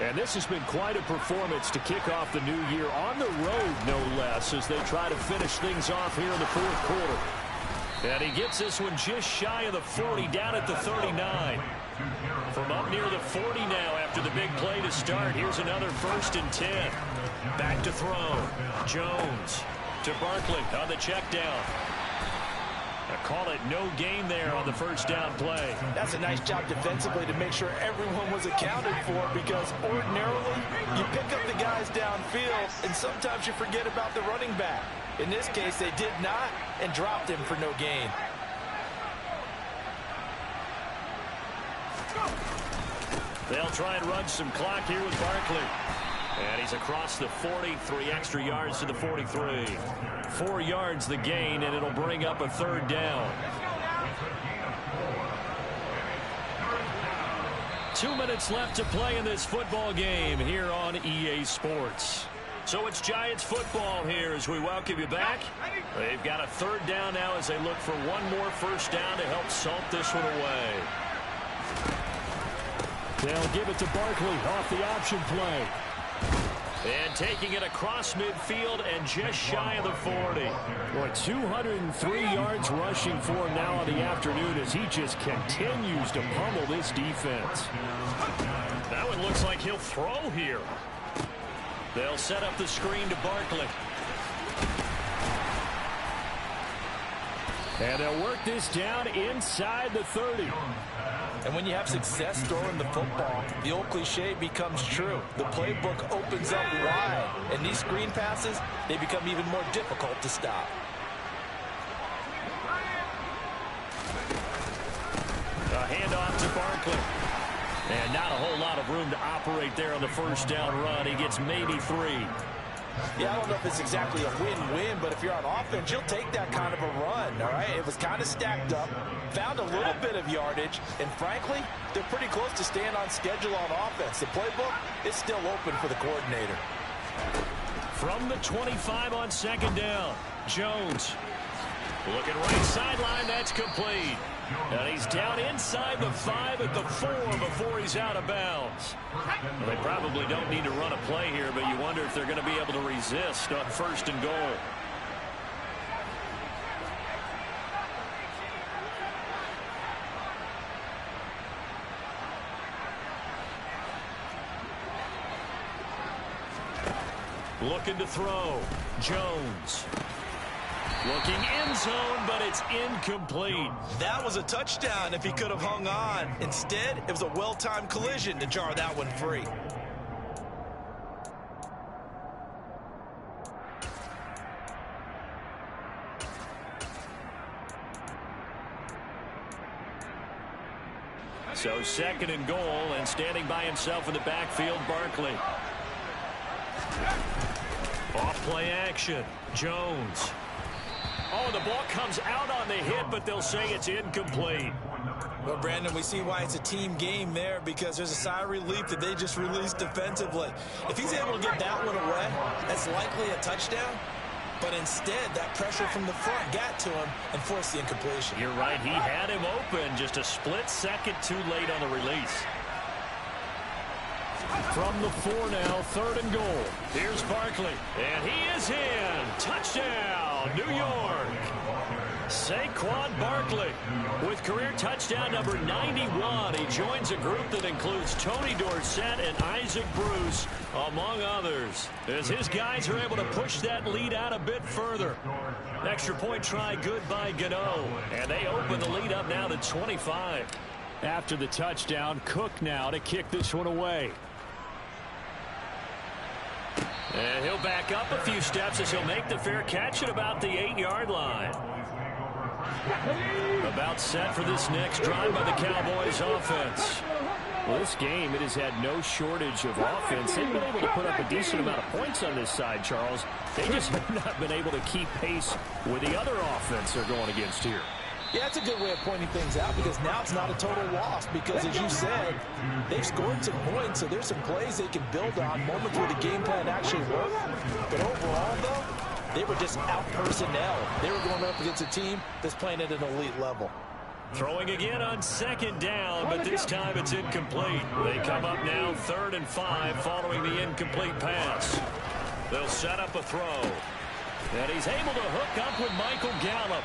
And this has been quite a performance to kick off the new year on the road, no less, as they try to finish things off here in the fourth quarter.
And he gets this one just shy of the 40, down at the 39. From up near the 40 now after the big play to start. Here's another 1st and 10. Back to throw. Jones to Barkley on the check down. I call it no gain there on the first down play.
That's a nice job defensively to make sure everyone was accounted for, because ordinarily you pick up the guys downfield and sometimes you forget about the running back. In this case, they did not and dropped him for no gain.
They'll try and run some clock here with Barkley. And he's across the 40, 3 extra yards to the 43. 4 yards the gain, and it'll bring up a 3rd down. 2 minutes left to play in this football game here on EA Sports. So it's Giants football here as we welcome you back. They've got a 3rd down now as they look for one more first down to help salt this one away.
They'll give it to Barkley off the option play.
And taking it across midfield and just shy of the 40.
Boy, 203 yards rushing for him now on the afternoon as he just continues to pummel this defense.
That one looks like he'll throw here. They'll set up the screen to Barkley.
And they'll work this down inside the 30.
And when you have success throwing the football, the old cliche becomes true. The playbook opens up wide, and these screen passes, they become even more difficult to stop.
A handoff to Barkley. And not a whole lot of room to operate there on the first down run. He gets maybe 3.
Yeah, I don't know if it's exactly a win-win, but if you're on offense, you'll take that kind of a run, all right? It was kind of stacked up, found a little bit of yardage, and frankly, they're pretty close to staying on schedule on offense. The playbook is still open for the coordinator.
From the 25 on 2nd down, Jones. Looking right sideline, that's complete. And he's down inside the 5 at the 4 before he's out of bounds. Well, they probably don't need to run a play here, but you wonder if they're going to be able to resist on 1st and goal. Looking to throw. Jones. Looking end zone, but it's incomplete.
That was a touchdown if he could have hung on. Instead, it was a well-timed collision to jar that one free.
So 2nd and goal, and standing by himself in the backfield, Barkley. Off play action. Jones. Oh, the ball comes out on the hit, but they'll say it's incomplete.
Well, Brandon, we see why it's a team game there, because there's a sigh of relief that they just released defensively. If he's able to get that one away, that's likely a touchdown. But instead, that pressure from the front got to him and forced the incompletion.
You're right. He had him open, just a split second too late on the release.
From the 4 now, 3rd and goal.
Here's Barkley, and he is in. Touchdown, New York. Saquon Barkley with career touchdown number 91. He joins a group that includes Tony Dorsett and Isaac Bruce, among others, as his guys are able to push that lead out a bit further. Extra point try good by Gano, and they open the lead up now to 25.
After the touchdown, Cook now to kick this one away.
And he'll back up a few steps as he'll make the fair catch at about the 8-yard line. About set for this next drive by the Cowboys offense.
Well, this game, it has had no shortage of offense. They've been able to put up a decent amount of points on this side, Charles. They just have not been able to keep pace with the other offense they're going against here.
Yeah, that's a good way of pointing things out because now it's not a total loss because, as you said, they've scored some points, so there's some plays they can build on, moments where the game plan actually worked. But overall, though, they were just out-personnel. They were going up against a team that's playing at an elite level.
Throwing again on second down, but this time it's incomplete. They come up now 3rd and 5 following the incomplete pass. They'll set up a throw. And he's able to hook up with Michael Gallup.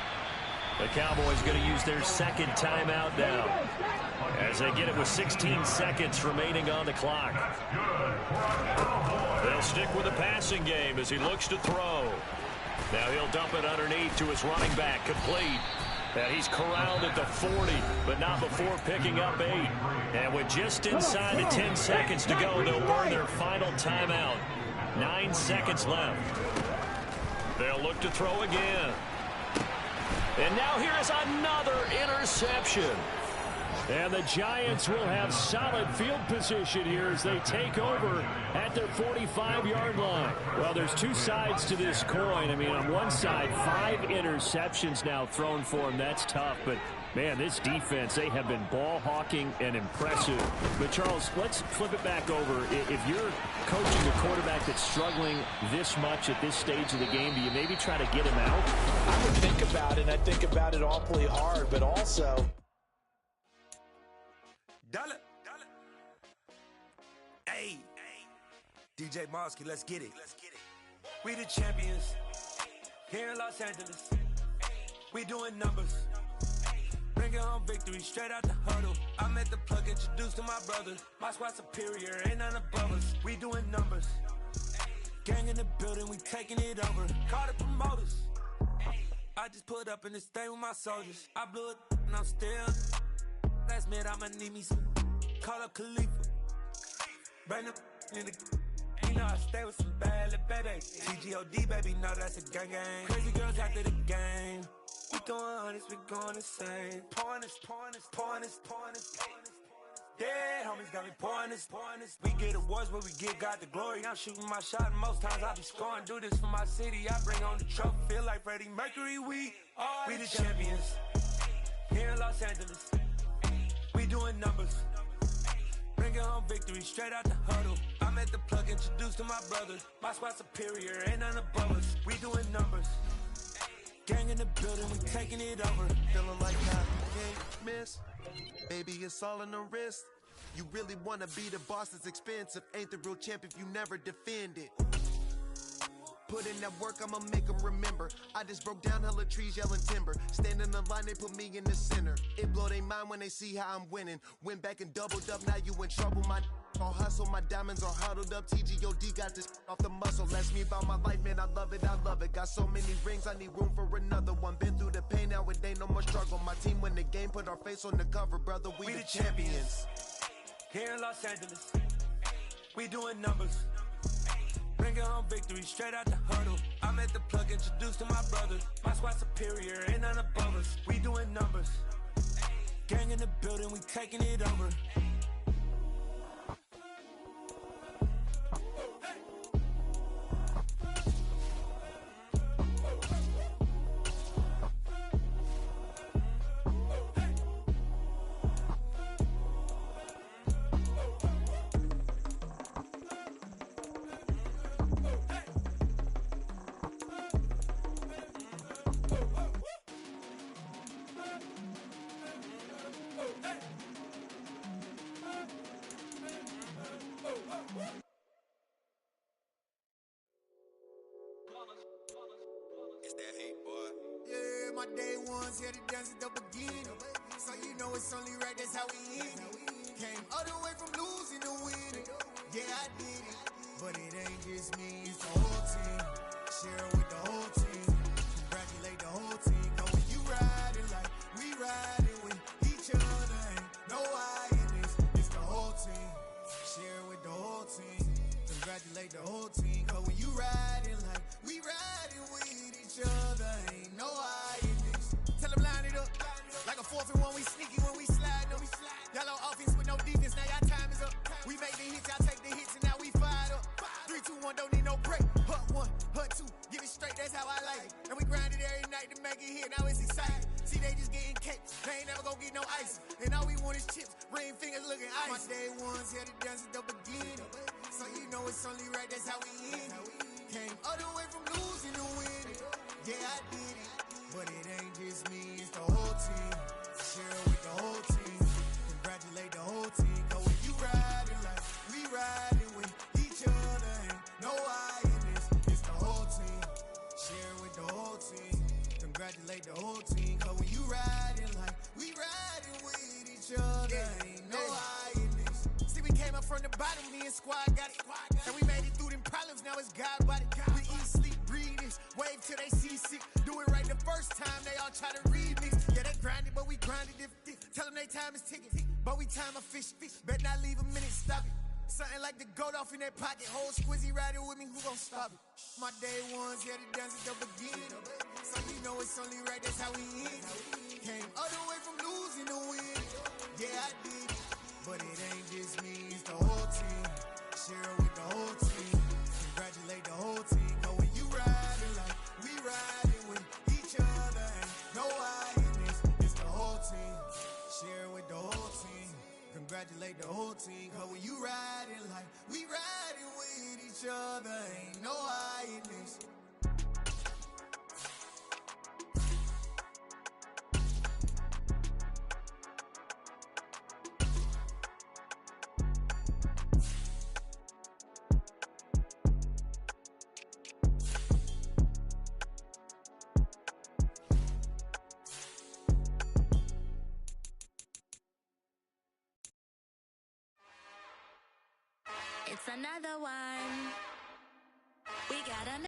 The Cowboys going to use their second timeout now as they get it with 16 seconds remaining on the clock. They'll stick with the passing game as he looks to throw. Now he'll dump it underneath to his running back, complete. And he's corralled at the 40, but not before picking up 8. And with just inside the 10 seconds to go, they'll burn their final timeout. 9 seconds left. They'll look to throw again. And now here is another interception.
And the Giants will have solid field position here as they take over at their 45-yard line. Well, there's two sides to this coin. I mean, on one side, 5 interceptions now thrown for them. That's tough. But, man, this defense, they have been ball hawking and impressive. But, Charles, let's flip it back over. If you're coaching a quarterback that's struggling this much at this stage of the game, do you maybe try to get him out?
I would think about it, and I think about it awfully hard, but also...
Dollar. Hey, DJ Mosky, let's get it. We the champions here in Los Angeles. We doing numbers. Bringing home victory straight out the huddle. I'm at the plug, introduced to my brother. My squad superior, ain't none above us. We doing numbers. Gang in the building, we taking it over. Call the promoters. I just put up in this thing with my soldiers. I blew it and I'm still. Last minute, I'ma need me some. Call up Khalifa. Bring them in the. You know I stay with some bad little baby. TGOD, baby, know that's a gang gang. Crazy girls after the game. We going honest, we going insane. Pouring this. Yeah, homies got me pouring this. We get awards where we give God the glory. I'm shooting my shot, and most times I be scoring. Do this for my city, I bring on the trophy. Feel like Freddie Mercury, we the champions. Here in Los Angeles. We doing numbers. Bringing home victory straight out the huddle. I'm at the plug, introduced to my brother. My squad superior, ain't none above us. We doing numbers. Gang in the building, we taking it over.
Feeling like I can't miss. Baby, it's all in the wrist. You really wanna be the boss, it's expensive. Ain't the real champ if you never defend it. Put in that work, I'ma make them remember. I just broke down hella trees, yelling timber. Stand in the line, they put me in the center. It blow their mind when they see how I'm winning. Went back and doubled up, now you in trouble. My all hustle, my diamonds are huddled up. TGOD got this off the muscle. Ask me about my life, man, I love it. Got so many rings, I need room for another one. Been through the pain, now it ain't no more struggle. My team win the game, put our face on the cover, brother. We the champions.
Here in Los Angeles. We doing numbers. Bringing home victory straight out the huddle. I'm at the plug, introduced to my brother. My squad superior, ain't none above us. We doing numbers. Gang in the building, we taking it over.
It's that hate, boy.
Yeah, my day ones here to dance at the beginning. So you know it's only right, that's how we end it. Came all the way from losing to winning. Yeah, I did it. But it ain't just me, it's the whole team. Share it with the whole team. Congratulate the whole team. Cause when you riding like we riding with each other, ain't no I in this. It's the whole team. Share it with the whole team. Congratulate the whole team. Cause when you riding like we riding with each other, ain't no I in this. Tell them line it They ain't never gonna get no ice. And all we want is chips, ring fingers looking ice. My day ones here to dance at the beginning. So you know it's only right, that's how we end it. Came all the way from losing to winning. Yeah, I did it. But it ain't just me, it's the whole team. Share it with the whole team. Congratulate the whole team. Cause when you riding like we riding with each other, ain't no I in this. It's the whole team. Share it with the whole team. Congratulate the whole team. Cause when you riding like we riding with each other, ain't no I in this. See, we came up from the bottom, me and squad got it. And we made it through them problems, now it's God body. We eat, sleep, breathe this. Wave till they see sick. Do it right the first time, they all try to remix. Yeah, they grinded, but we grinded if tell them they time is ticking. But we time a fish. Bet not leave a minute, stop it. Something like the goat off in their pocket. Whole squizzy riding with me, who gon' stop it? My day ones here to dance at the beginning. So you know it's only right, that's how we end it. Came all the way from losing to winning. Yeah, I did it. But it ain't just me, it's the whole team. Share it with the whole team. Congratulate the whole team. Cause when you riding like we riding with each other, ain't no I in this. It's the whole team. Share it with the whole team. Congratulate the whole team. Cause when you riding like we riding with each other, ain't no I in this.
It's another one. We got another.